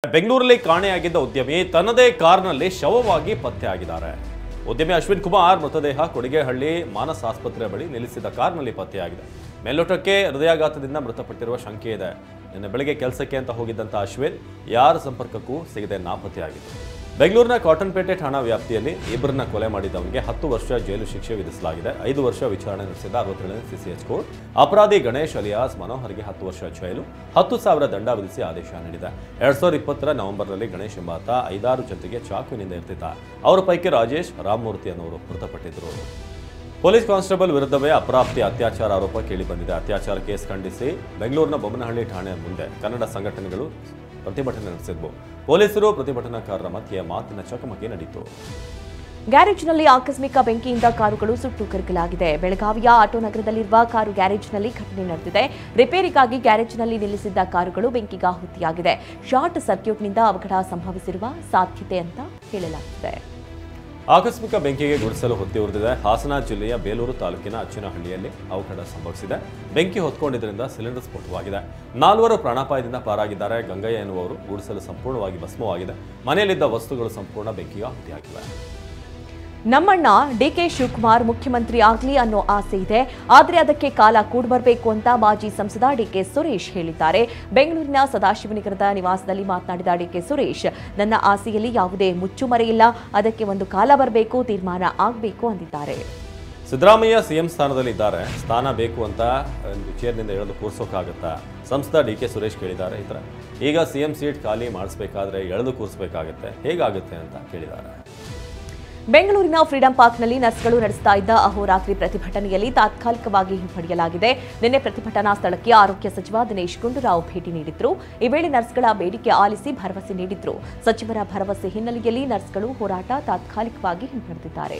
ಬೆಂಗಳೂರಲ್ಲಿ ಕಾಣೆಯಾಗಿದ್ದ ಉದ್ಯಮಿ ತನ್ನದೇ ಕಾರ್ನಲ್ಲಿ ಶವವಾಗಿ ಪತ್ತೆಯಾಗಿದ್ದಾರೆ. ಉದ್ಯಮಿ ಅಶ್ವಿನ್ ಕುಮಾರ್ ಮೃತದೇಹ ಕೊಡಿಗೆಹಳ್ಳಿ ಮಾನಸ ಆಸ್ಪತ್ರೆ ಬಳಿ ನಿಲ್ಲಿಸಿದ ಕಾರ್ನಲ್ಲಿ ಪತ್ತೆಯಾಗಿದೆ. ಮೇಲ್ನೋಟಕ್ಕೆ ಹೃದಯಾಘಾತದಿಂದ ಮೃತಪಟ್ಟಿರುವ ಶಂಕೆ ಇದೆ. ನಿನ್ನೆ ಬೆಳಗ್ಗೆ ಕೆಲಸಕ್ಕೆ ಅಂತ ಹೋಗಿದ್ದಂತ ಅಶ್ವಿನ್ ಯಾರ ಸಂಪರ್ಕಕ್ಕೂ ಸಿಗದೆ ನಾಪತ್ತೆಯಾಗಿತ್ತು. ಬೆಂಗಳೂರಿನ ಕಾಟನ್ಪೇಟೆ ಠಾಣಾ ವ್ಯಾಪ್ತಿಯಲ್ಲಿ ಇಬ್ಬರನ್ನ ಕೊಲೆ ಮಾಡಿದವನಿಗೆ 10 ವರ್ಷ ಜೈಲು ಶಿಕ್ಷೆ ವಿಧಿಸಲಾಗಿದೆ. 5 ವರ್ಷ ವಿಚಾರಣೆ ನಡೆಸಿದ 67ನೇ ಸಿಸಿಎಚ್ ಕೋರ್ಟ್ ಅಪರಾಧಿ ಗಣೇಶ್ ಅಲಿಯಾಸ್ ಮನೋಹರ್ಗೆ 10 ವರ್ಷ ಜೈಲು, 10,000 ದಂಡ ವಿಧಿಸಿ ಆದೇಶ ನೀಡಿದೆ. 2020ರ ನವೆಂಬರ್ನಲ್ಲಿ ಗಣೇಶ್ ಎಂಬಾತ 5-6 ಜನರಿಗೆ ಚಾಕುವಿನಿಂದ ಇರ್ತಿದ್ದ. ಅವರ ಪೈಕಿ ರಾಜೇಶ್ ರಾಮಮೂರ್ತಿ ಅನ್ನೋರು ಮೃತಪಟ್ಟಿದ್ದರು. ಪೊಲೀಸ್ ಕಾನ್ಸ್ಟೇಬಲ್ ವಿರುದ್ಧವೇ ಅಪ್ರಾಪ್ತಿ ಅತ್ಯಾಚಾರ ಆರೋಪ ಕೇಳಿಬಂದಿದೆ. ಅತ್ಯಾಚಾರ ಕೇಸ್ ಖಂಡಿಸಿ ಬೆಂಗಳೂರಿನ ಬೊಮ್ಮನಹಳ್ಳಿ ಠಾಣೆ ಮುಂದೆ ಕನ್ನಡ ಸಂಘಟನೆಗಳು ಪ್ರತಿಭಟನೆ ನಡೆಸಿದ್ವು. ಪೊಲೀಸರು ಪ್ರತಿಭಟನಾಕಾರರ ಮಧ್ಯೆ ಮಾತಿನ ಚಕಮಕಿ ನಡೆಯಿತು. ಗ್ಯಾರೇಜ್ನಲ್ಲಿ ಆಕಸ್ಮಿಕ ಬೆಂಕಿಯಿಂದ ಕಾರುಗಳು ಸುಟ್ಟು ಕರಕಲಾಗಿದೆ. ಬೆಳಗಾವಿಯ ಆಟೋ ನಗರದಲ್ಲಿರುವ ಕಾರು ಗ್ಯಾರೇಜ್ನಲ್ಲಿ ಘಟನೆ ನಡೆದಿದೆ. ರಿಪೇರಿಗಾಗಿ ಗ್ಯಾರೇಜ್ನಲ್ಲಿ ನಿಲ್ಲಿಸಿದ್ದ ಕಾರುಗಳು ಬೆಂಕಿಗಾಹುತಿಯಾಗಿದೆ. ಶಾರ್ಟ್ ಸರ್ಕ್ಯೂಟ್ನಿಂದ ಅವಘಡ ಸಂಭವಿಸಿರುವ ಸಾಧ್ಯತೆ ಅಂತ ಹೇಳಲಾಗಿದೆ. ಆಕಸ್ಮಿಕ ಬೆಂಕಿಗೆ ಗುಡಿಸಲು ಹೊತ್ತಿ ಉರಿದಿದೆ. ಹಾಸನ ಜಿಲ್ಲೆಯ ಬೇಲೂರು ತಾಲೂಕಿನ ಅಚ್ಚಿನಹಳ್ಳಿಯಲ್ಲಿ ಅವಘಡ ಸಂಭವಿಸಿದೆ. ಬೆಂಕಿ ಹೊತ್ಕೊಂಡಿದ್ದರಿಂದ ಸಿಲಿಂಡರ್ ಸ್ಫೋಟವಾಗಿದೆ. 4 ಪ್ರಾಣಾಪಾಯದಿಂದ ಪಾರಾಗಿದ್ದಾರೆ. ಗಂಗಯ್ಯ ಎನ್ನುವರು ಗುಡಿಸಲು ಸಂಪೂರ್ಣವಾಗಿ ಭಸ್ಮವಾಗಿದೆ. ಮನೆಯಲ್ಲಿದ್ದ ವಸ್ತುಗಳು ಸಂಪೂರ್ಣ ಬೆಂಕಿಗೆ ಆಹುತಿಯಾಗಿವೆ. ನಮ್ಮಣ್ಣ ಡಿಕೆ ಶಿವಕುಮಾರ್ ಮುಖ್ಯಮಂತ್ರಿ ಆಗಲಿ ಅನ್ನೋ ಆಸೆ ಇದೆ, ಆದರೆ ಅದಕ್ಕೆ ಕಾಲ ಕೂಡ್ಬರಬೇಕು ಅಂತ ಮಾಜಿ ಸಂಸದ ಡಿಕೆ ಸುರೇಶ್ ಹೇಳಿದ್ದಾರೆ. ಬೆಂಗಳೂರಿನ ಸದಾಶಿವನಗರದ ನಿವಾಸದಲ್ಲಿ ಮಾತನಾಡಿದ ಡಿಕೆ ಸುರೇಶ್, ನನ್ನ ಆಸೆಯಲ್ಲಿ ಯಾವುದೇ ಮುಚ್ಚುಮರೆಯಿಲ್ಲ, ಅದಕ್ಕೆ ಒಂದು ಕಾಲ ಬರಬೇಕು, ತೀರ್ಮಾನ ಆಗಬೇಕು ಅಂದಿದ್ದಾರೆ. ಸಿದ್ದರಾಮಯ್ಯ ಸಿಎಂ ಸ್ಥಾನದಲ್ಲಿದ್ದಾರೆ, ಸ್ಥಾನ ಬೇಕು ಅಂತ ಒಂದು ಚೇರ್ನಿಂದ ಎಳೆದು ಕೂರಿಸೋಕ್ಕಾಗತ್ತಾ? ಸಂಸದ ಡಿಕೆ ಸುರೇಶ್ ಕೇಳಿದ್ದಾರೆ. ಈಗ ಸಿಎಂ ಸೀಟ್ ಖಾಲಿ ಮಾಡಿಸಬೇಕಾದ್ರೆ ಎಳೆದು ಕೂರಿಸಬೇಕಾಗತ್ತೆ, ಹೇಗಾಗುತ್ತೆ ಅಂತ ಕೇಳಿದ್ದಾರೆ. ಬೆಂಗಳೂರಿನ ಫ್ರೀಡಂ ಪಾರ್ಕ್ನಲ್ಲಿ ನರ್ಸ್ಗಳು ನಡೆಸ್ತಾ ಇದ್ದ ಅಹೋರಾತ್ರಿ ಪ್ರತಿಭಟನೆಯಲ್ಲಿ ತಾತ್ಕಾಲಿಕವಾಗಿ ಹಿಂಪಡೆಯಲಾಗಿದೆ. ನಿನ್ನೆ ಪ್ರತಿಭಟನಾ ಸ್ಥಳಕ್ಕೆ ಆರೋಗ್ಯ ಸಚಿವ ದಿನೇಶ್ ಗುಂಡೂರಾವ್ ಭೇಟಿ ನೀಡಿದ್ರು. ಈ ವೇಳೆ ನರ್ಸ್ಗಳ ಬೇಡಿಕೆ ಆಲಿಸಿ ಭರವಸೆ ನೀಡಿದ್ರು. ಸಚಿವರ ಭರವಸೆ ಹಿನ್ನೆಲೆಯಲ್ಲಿ ನರ್ಸ್ಗಳು ಹೋರಾಟ ತಾತ್ಕಾಲಿಕವಾಗಿ ಹಿಂಪಡೆದಿದ್ದಾರೆ.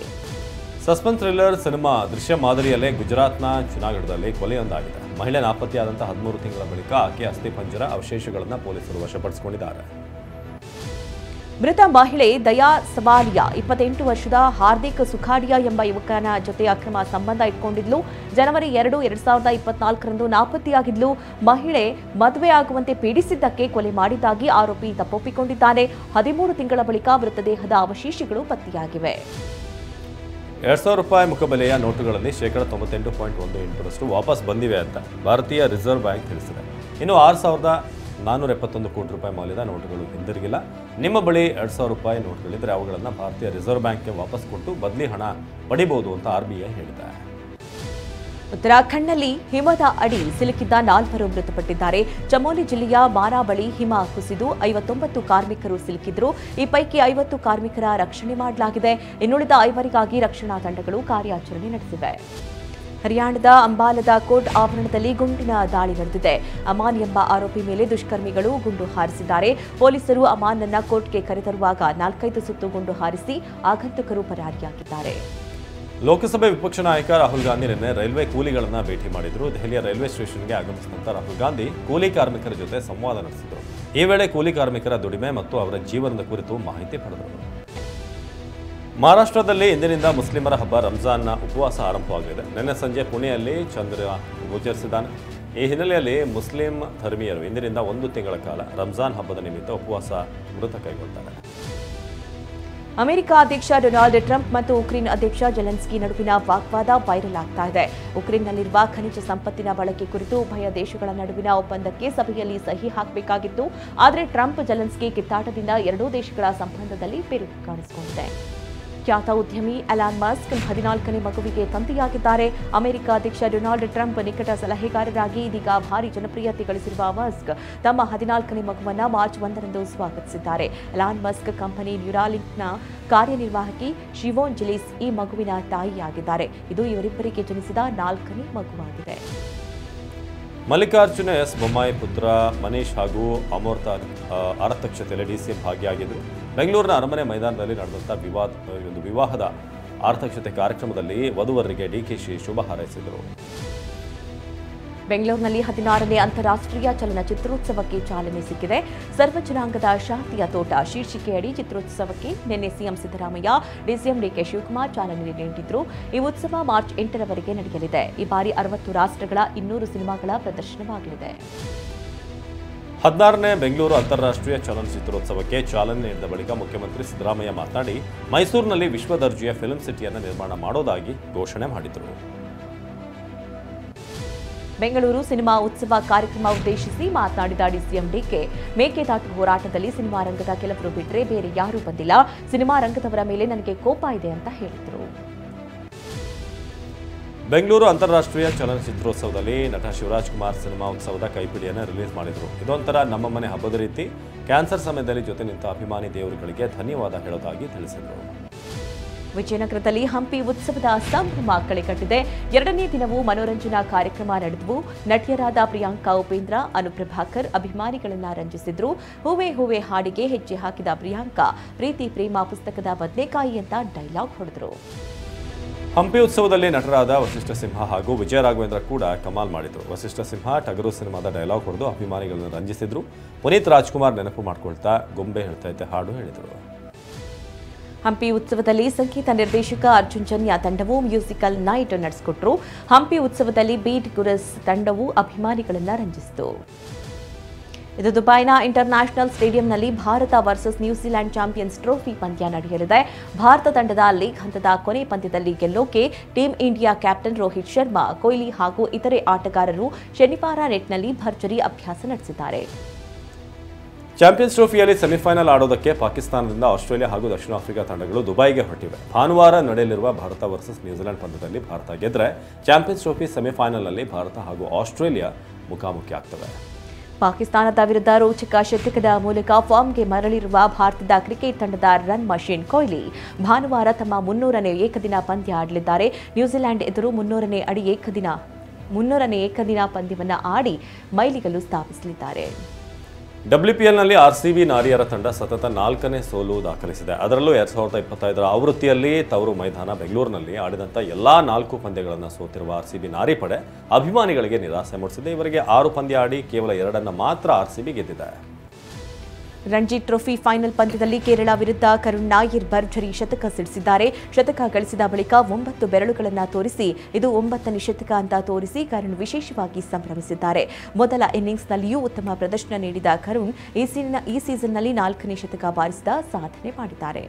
ಸಸ್ಪೆನ್ಸ್ ಥ್ರಿಲ್ಲರ್ ಸಿನಿಮಾ ದೃಶ್ಯ ಮಾದರಿಯಲ್ಲೇ ಗುಜರಾತ್ನ ಜುನಾಗಢದಲ್ಲಿ ಕೊಲೆಯೊಂದಾಗಿದೆ. ಮಹಿಳೆ ನಾಪತ್ತೆಯಾದಂತಹ 13 ತಿಂಗಳ ಬಳಿಕ ಆಕೆ ಅಸ್ಥಿಪಂಜರ ಅವಶೇಷಗಳನ್ನು ಪೊಲೀಸರು ವಶಪಡಿಸಿಕೊಂಡಿದ್ದಾರೆ. ಮೃತ ಮಹಿಳೆ ದಯಾ ಸವಾಲಿಯಾ 28 ವರ್ಷದ ಹಾರ್ದಿಕ್ ಸುಖಾಡಿಯಾ ಎಂಬ ಯುವಕನ ಜೊತೆ ಅಕ್ರಮ ಸಂಬಂಧ ಇಟ್ಕೊಂಡಿದ್ಲು. ಜನವರಿ 2, 2024ರಂದು ನಾಪತ್ತೆಯಾಗಿದ್ಲು. ಮಹಿಳೆ ಮದುವೆ ಆಗುವಂತೆ ಪೀಡಿಸಿದ್ದಕ್ಕೆ ಕೊಲೆ ಮಾಡಿದ್ದಾಗಿ ಆರೋಪಿ ತಪ್ಪೊಪ್ಪಿಕೊಂಡಿದ್ದಾನೆ. 13 ತಿಂಗಳ ಬಳಿಕ ಮೃತದೇಹದ ಅವಶೇಷಗಳು ಪತ್ತೆಯಾಗಿವೆ. ₹2,000 ಮುಖಬೆಲೆಯ ನೋಟುಗಳಲ್ಲಿ %98.18% ವಾಪಸ್ ಬಂದಿವೆ ಅಂತ ಭಾರತೀಯ ರಿಸರ್ವ್ ಬ್ಯಾಂಕ್ ತಿಳಿಸಿದೆ. ಇನ್ನು ₹6,471 ಕೋಟಿ ಮೌಲ್ಯದ ನೋಟುಗಳು ಹಿಂದಿರುಗಿಲ್ಲ. ನಿಮ್ಮ ಬಳಿ ₹2,000 ನೋಟುಗಳಿದ್ದರೆ ಅವುಗಳನ್ನು ಭಾರತೀಯ ರಿಸರ್ವ್ ಬ್ಯಾಂಕ್ಗೆ ವಾಪಸ್ ಕೊಟ್ಟು ಬದಲಿ ಹಣ ಪಡಿಬಹುದು ಅಂತ RBI ಹೇಳಿದೆ. ಉತ್ತರಾಖಂಡ್ನಲ್ಲಿ ಹಿಮದ ಅಡಿ ಸಿಲುಕಿದ್ದ 4 ಮೃತಪಟ್ಟಿದ್ದಾರೆ. ಚಮೋಲಿ ಜಿಲ್ಲೆಯ ಮಾರಾ ಬಳಿ ಹಿಮ ಕುಸಿದು 59 ಕಾರ್ಮಿಕರು ಸಿಲುಕಿದ್ರು. ಈ ಪೈಕಿ 50 ಕಾರ್ಮಿಕರ ರಕ್ಷಣೆ ಮಾಡಲಾಗಿದೆ. ಇನ್ನುಳಿದ 5 ರಕ್ಷಣಾ ತಂಡಗಳು ಕಾರ್ಯಾಚರಣೆ ನಡೆಸಿವೆ. ಹರಿಯಾಣದ ಅಂಬಾಲದ ಕೋರ್ಟ್ ಆವರಣದಲ್ಲಿ ಗುಂಡಿನ ದಾಳಿ ನಡೆದಿದೆ. ಅಮಾನ್ ಎಂಬ ಆರೋಪಿ ಮೇಲೆ ದುಷ್ಕರ್ಮಿಗಳು ಗುಂಡು ಹಾರಿಸಿದ್ದಾರೆ. ಪೊಲೀಸರು ಅಮಾನ್ನನ್ನ ಕೋರ್ಟ್ಗೆ ಕರೆತರುವಾಗ 4-5 ಸುತ್ತು ಗುಂಡು ಹಾರಿಸಿ ಆಗಂತಕರು ಪರಾರಿಯಾಗಿದ್ದಾರೆ. ಲೋಕಸಭೆ ವಿಪಕ್ಷ ನಾಯಕ ರಾಹುಲ್ ಗಾಂಧಿ ನಿನ್ನೆ ರೈಲ್ವೆ ಕೂಲಿಗಳನ್ನು ಭೇಟಿ ಮಾಡಿದರು. ದೆಹಲಿಯ ರೈಲ್ವೆ ಸ್ಟೇಷನ್ಗೆ ಆಗಮಿಸಿದಂತ ರಾಹುಲ್ ಗಾಂಧಿ ಕೂಲಿ ಕಾರ್ಮಿಕರ ಜೊತೆ ಸಂವಾದ ನಡೆಸಿದರು. ಈ ವೇಳೆ ಕೂಲಿ ಕಾರ್ಮಿಕರ ದುಡಿಮೆ ಮತ್ತು ಅವರ ಜೀವನದ ಕುರಿತು ಮಾಹಿತಿ ಪಡೆದರು. ಮಹಾರಾಷ್ಟ್ರದಲ್ಲಿ ಇಂದಿನಿಂದ ಮುಸ್ಲಿಮರ ಹಬ್ಬ ರಂಜಾನ್ನ ಉಪವಾಸ ಆರಂಭವಾಗಲಿದೆ. ನಿನ್ನೆ ಸಂಜೆ ಪುಣೆಯಲ್ಲಿ ಚಂದ್ರ ಗೋಚರಿಸಿದ್ದಾನೆ. ಈ ಹಿನ್ನೆಲೆಯಲ್ಲಿ ಮುಸ್ಲಿಂ ಧರ್ಮೀಯರು ಇಂದಿನಿಂದ 1 ತಿಂಗಳ ಕಾಲ ರಂಜಾನ್ ಹಬ್ಬದ ನಿಮಿತ್ತ ಉಪವಾಸ ವ್ರತ ಕೈಗೊಳ್ಳುತ್ತಾರೆ. ಅಮೆರಿಕ ಅಧ್ಯಕ್ಷ ಡೊನಾಲ್ಡ್ ಟ್ರಂಪ್ ಮತ್ತು ಉಕ್ರೇನ್ ಅಧ್ಯಕ್ಷ ಜೆಲೆನ್ಸ್ಕಿ ನಡುವಿನ ವಾಗ್ವಾದ ವೈರಲ್ ಆಗ್ತಾ ಇದೆ. ಉಕ್ರೇನ್ನಲ್ಲಿರುವ ಖನಿಜ ಸಂಪತ್ತಿನ ಬಳಕೆ ಕುರಿತು ಉಭಯ ದೇಶಗಳ ನಡುವಿನ ಒಪ್ಪಂದಕ್ಕೆ ಸಭೆಯಲ್ಲಿ ಸಹಿ ಹಾಕಬೇಕಾಗಿತ್ತು. ಆದರೆ ಟ್ರಂಪ್ ಜೆಲೆನ್ಸ್ಕಿ ಕಿತ್ತಾಟದಿಂದ ಎರಡೂ ದೇಶಗಳ ಸಂಬಂಧದಲ್ಲಿ ಬಿರುಕು ಕಾಣಿಸಿಕೊಂಡಿದೆ. ಖ್ಯಾತ ಉದ್ಯಮಿ ಎಲಾನ್ ಮಸ್ಕ್ 14ನೇ ಮಗುವಿಗೆ ತಂದೆಯಾಗಿದ್ದಾರೆ. ಅಮೆರಿಕ ಅಧ್ಯಕ್ಷ ಡೊನಾಲ್ಡ್ ಟ್ರಂಪ್ ನಿಕಟ ಸಲಹೆಗಾರರಾಗಿ ಇದೀಗ ಭಾರಿ ಜನಪ್ರಿಯತೆ ಗಳಿಸಿರುವ ಮಸ್ಕ್ ತಮ್ಮ 14ನೇ ಮಗುವನ್ನು ಮಾರ್ಚ್ 1ರಂದು ಸ್ವಾಗತಿಸಿದ್ದಾರೆ. ಎಲಾನ್ ಮಸ್ಕ್ ಕಂಪನಿ ನ್ಯೂರಾಲಿಂಕ್ನ ಕಾರ್ಯನಿರ್ವಾಹಕಿ ಶಿವೋನ್ ಜಿಲಿಸ್ ಈ ಮಗುವಿನ ತಾಯಿಯಾಗಿದ್ದಾರೆ. ಇದು ಇವರಿಬ್ಬರಿಗೆ ಜನಿಸಿದ 4ನೇ ಮಗುವಾಗಿದೆ. ಮಲ್ಲಿಕಾರ್ಜುನ ಎಸ್ ಬೊಮ್ಮಾಯಿ ಪುತ್ರ ಮನೀಶ್ ಹಾಗೂ ಅಮೃತ ಆರತಕ್ಷತೆಯಲ್ಲಿ ಡಿಸಿಎಂ ಭಾಗಿಯಾಗಿದ್ದರು. ಬೆಂಗಳೂರಿನ ಅರಮನೆ ಮೈದಾನದಲ್ಲಿ ನಡೆದಂಥ ವಿವಾಹದ ಆರತಕ್ಷತೆ ಕಾರ್ಯಕ್ರಮದಲ್ಲಿ ವಧುವರರಿಗೆ ಡಿಕೆಶಿ ಶುಭ ಹಾರೈಸಿದರು. ಬೆಂಗಳೂರಿನಲ್ಲಿ 16ನೇ ಅಂತಾರಾಷ್ಟ್ರೀಯ ಚಲನಚಿತ್ರೋತ್ಸವಕ್ಕೆ ಚಾಲನೆ ಸಿಕ್ಕಿದೆ. ಸರ್ವಜನಾಂಗದ ಶಾಂತಿಯ ತೋಟ ಶೀರ್ಷಿಕೆಯಡಿ ಚಿತ್ರೋತ್ಸವಕ್ಕೆ ನಿನ್ನೆ CM Siddaramaiah, DCM DK Shivakumar ಚಾಲನೆ ನೀಡಿದ್ರು. ಈ ಉತ್ಸವ ಮಾರ್ಚ್ 8ರವರೆಗೆ ನಡೆಯಲಿದೆ. ಈ ಬಾರಿ 60 ರಾಷ್ಟ್ರಗಳ 200 ಸಿನಿಮಾಗಳ ಪ್ರದರ್ಶನವಾಗಲಿದೆ. 16ನೇ ಬೆಂಗಳೂರು ಅಂತಾರಾಷ್ಟ್ರೀಯ ಚಲನಚಿತ್ರೋತ್ಸವಕ್ಕೆ ಚಾಲನೆ ನೀಡಿದ ಬಳಿಕ ಮುಖ್ಯಮಂತ್ರಿ ಸಿದ್ದರಾಮಯ್ಯ ಮಾತನಾಡಿ ಮೈಸೂರಿನಲ್ಲಿ ವಿಶ್ವ ದರ್ಜೆಯ ಫಿಲ್ಮ್ ಸಿಟಿಯನ್ನು ನಿರ್ಮಾಣ ಮಾಡೋದಾಗಿ ಘೋಷಣೆ ಮಾಡಿದರು. ಬೆಂಗಳೂರು ಸಿನಿಮಾ ಉತ್ಸವ ಕಾರ್ಯಕ್ರಮ ಉದ್ದೇಶಿಸಿ ಮಾತನಾಡಿದ ಡಿಸಿಎಂ ಡಿಕೆ, ಮೇಕೆದಾಟು ಹೋರಾಟದಲ್ಲಿ ಸಿನಿಮಾ ರಂಗದ ಕೆಲವರು ಬಿಟ್ಟರೆ ಬೇರೆ ಯಾರೂ ಬಂದಿಲ್ಲ. ಸಿನಿಮಾ ರಂಗದವರ ಮೇಲೆ ನನಗೆ ಕೋಪ ಇದೆ ಅಂತ ಹೇಳಿದರು. ಬೆಂಗಳೂರು ಅಂತಾರಾಷ್ಟ್ರೀಯ ಚಲನಚಿತ್ರೋತ್ಸವದಲ್ಲಿ ನಟ ಶಿವರಾಜ್ ಕುಮಾರ್ ಸಿನಿಮಾ ಉತ್ಸವದ ಕೈಪಿಡಿಯನ್ನು ರಿಲೀಸ್ ಮಾಡಿದರು. ಇದೊಂಥರ ನಮ್ಮ ಮನೆ ಹಬ್ಬದ ರೀತಿ. ಕ್ಯಾನ್ಸರ್ ಸಮಯದಲ್ಲಿ ಜೊತೆ ನಿಂತ ಅಭಿಮಾನಿ ದೇವರುಗಳಿಗೆ ಧನ್ಯವಾದ ಹೇಳೋದಾಗಿ ತಿಳಿಸಿದರು. ವಿಜಯನಗರದಲ್ಲಿ ಹಂಪಿ ಉತ್ಸವದ ಸಂಭ್ರಮ ಕಳೆಗಟ್ಟಿದೆ. 2ನೇ ದಿನವೂ ಮನೋರಂಜನಾ ಕಾರ್ಯಕ್ರಮ ನಡೆದವು. ನಟಿಯರಾದ ಪ್ರಿಯಾಂಕಾ ಉಪೇಂದ್ರ, ಅನುಪ್ರಭಾಕರ್ ಅಭಿಮಾನಿಗಳನ್ನ ರಂಜಿಸಿದ್ರು. ಹೂವೆ ಹೂವೆ ಹಾಡಿಗೆ ಹೆಜ್ಜೆ ಹಾಕಿದ ಪ್ರಿಯಾಂಕಾ ಪ್ರೀತಿ ಪ್ರೇಮ ಪುಸ್ತಕದ ಬದನೆಕಾಯಿ ಅಂತ ಡೈಲಾಗ್ ಹೊಡೆದರು. ಹಂಪಿ ಉತ್ಸವದಲ್ಲಿ ನಟರಾದ ವಸಿಷ್ಠ ಸಿಂಹ ಹಾಗೂ ವಿಜಯ ರಾಘವೇಂದ್ರ ಕೂಡ ಕಮಾಲ್ ಮಾಡಿದರು. ವಸಿಷ್ಠ ಸಿಂಹ ಟಗರು ಸಿನಿಮಾದ ಡೈಲಾಗ್ ಹೊಡೆದು ಅಭಿಮಾನಿಗಳನ್ನು ರಂಜಿಸಿದ್ರು. ಪುನೀತ್ ರಾಜ್ಕುಮಾರ್ ನೆನಪು ಮಾಡಿಕೊಳ್ತಾ ಗೊಂಬೆ ಹೇಳ್ತೈತೆ ಹಾಡು ಹೇಳಿದರು. ಹಂಪಿ ಉತ್ಸವದಲ್ಲಿ ಸಂಗೀತ ನಿರ್ದೇಶಕ ಅರ್ಜುನ್ ಜನ್ಯ ತಂಡವು ಮ್ಯೂಸಿಕಲ್ ನೈಟ್ ನಡೆಸಿಕೊಟ್ರು. ಹಂಪಿ ಉತ್ಸವದಲ್ಲಿ ಬೀಟ್ ಗುರಸ್ ತಂಡವು ಅಭಿಮಾನಿಗಳನ್ನ ರಂಜಿಸಿತು. ಇದು ದುಬೈನ ಇಂಟರ್ನ್ಯಾಷನಲ್ ಸ್ಟೇಡಿಯಂನಲ್ಲಿ Bharat versus New Zealand Champions Trophy ಪಂದ್ಯ ನಡೆಯಲಿದೆ. ಭಾರತ ತಂಡದ ಲೀಗ್ ಹಂತದ ಕೊನೆ ಪಂದ್ಯದಲ್ಲಿ ಗೆಲ್ಲೋಕೆ team India captain Rohit Sharma, Kohli ಹಾಗೂ ಇತರೆ ಆಟಗಾರರು ಶನಿವಾರ ನೆಟ್ನಲ್ಲಿ ಭರ್ಜರಿ ಅಭ್ಯಾಸ ನಡೆಸಿದ್ದಾರೆ. ಚಾಂಪಿಯನ್ಸ್ ಟ್ರೋಫಿಯಲ್ಲಿ ಸೆಮಿಫೈನಲ್ ಆಡೋದಕ್ಕೆ ಪಾಕಿಸ್ತಾನದಿಂದ ಆಸ್ಟ್ರೇಲಿಯಾ ಹಾಗೂ ದಕ್ಷಿಣ ಆಫ್ರಿಕಾ ತಂಡಗಳು ದುಬೈಗೆ ಹೊರಟಿವೆ. ಭಾನುವಾರ ನಡೆಯಲಿರುವ ಭಾರತ ವರ್ಸಸ್ ನ್ಯೂಜಿಲೆಂಡ್ ಪಂದ್ಯದಲ್ಲಿ ಭಾರತ ಗೆದ್ದರೆ ಚಾಂಪಿಯನ್ಸ್ ಟ್ರೋಫಿ ಸೆಮಿಫೈನಲ್ನಲ್ಲಿ ಭಾರತ ಹಾಗೂ ಆಸ್ಟ್ರೇಲಿಯಾ ಮುಖಾಮುಖಿ ಆಗ್ತವೆ. ಪಾಕಿಸ್ತಾನದ ವಿರುದ್ಧ ರೋಚಕ ಶತಕದ ಮೂಲಕ ಫಾರ್ಮ್ಗೆ ಮರಳಿರುವ ಭಾರತದ ಕ್ರಿಕೆಟ್ ತಂಡದ ರನ್ ಮಷಿನ್ ಕೊಹ್ಲಿ ಭಾನುವಾರ ತಮ್ಮ 300ನೇ ಏಕದಿನ ಪಂದ್ಯ ಆಡಲಿದ್ದಾರೆ. ನ್ಯೂಜಿಲೆಂಡ್ ಎದುರು 300ನೇ ಏಕದಿನ ಪಂದ್ಯವನ್ನು ಆಡಿ ಮೈಲಿಗಲ್ಲು ಸ್ಥಾಪಿಸಲಿದ್ದಾರೆ. WPLನಲ್ಲಿ RCB ನಾರಿಯರ ತಂಡ ಸತತ 4ನೇ ಸೋಲು ದಾಖಲಿಸಿದೆ. ಅದರಲ್ಲೂ 2025ರ ಆವೃತ್ತಿಯಲ್ಲಿ ತವರು ಮೈದಾನ ಬೆಂಗಳೂರಿನಲ್ಲಿ ಆಡಿದಂಥ ಎಲ್ಲಾ 4 ಪಂದ್ಯಗಳನ್ನು ಸೋತಿರುವ RCB ನಾರಿ ಪಡೆ ಅಭಿಮಾನಿಗಳಿಗೆ ನಿರಾಸೆ ಮೂಡಿಸಿದೆ. ಇವರಿಗೆ 6 ಪಂದ್ಯ ಆಡಿ ಕೇವಲ 2 ಮಾತ್ರ RCB ಗೆದ್ದಿದೆ. ರಣಜಿ ಟ್ರೋಫಿ ಫೈನಲ್ ಪಂದ್ಯದಲ್ಲಿ ಕೇರಳ ವಿರುದ್ಧ ಕರುಣ್ ನಾಯರ್ ಭರ್ಜರಿ ಶತಕ ಸಿಡಿಸಿದ್ದಾರೆ. ಶತಕ ಗಳಿಸಿದ ಬಳಿಕ 9 ಬೆರಳುಗಳನ್ನು ತೋರಿಸಿ ಇದು 9ನೇ ಶತಕ ಅಂತ ತೋರಿಸಿ ಕರುಣ್ ವಿಶೇಷವಾಗಿ ಸಂಭ್ರಮಿಸಿದ್ದಾರೆ. ಮೊದಲ ಇನ್ನಿಂಗ್ಸ್ನಲ್ಲಿಯೂ ಉತ್ತಮ ಪ್ರದರ್ಶನ ನೀಡಿದ ಕರುಣ್ ಈ ಸೀಸನ್ನಲ್ಲಿ 4ನೇ ಶತಕ ಬಾರಿಸಿದ ಸಾಧನೆ ಮಾಡಿದ್ದಾರೆ.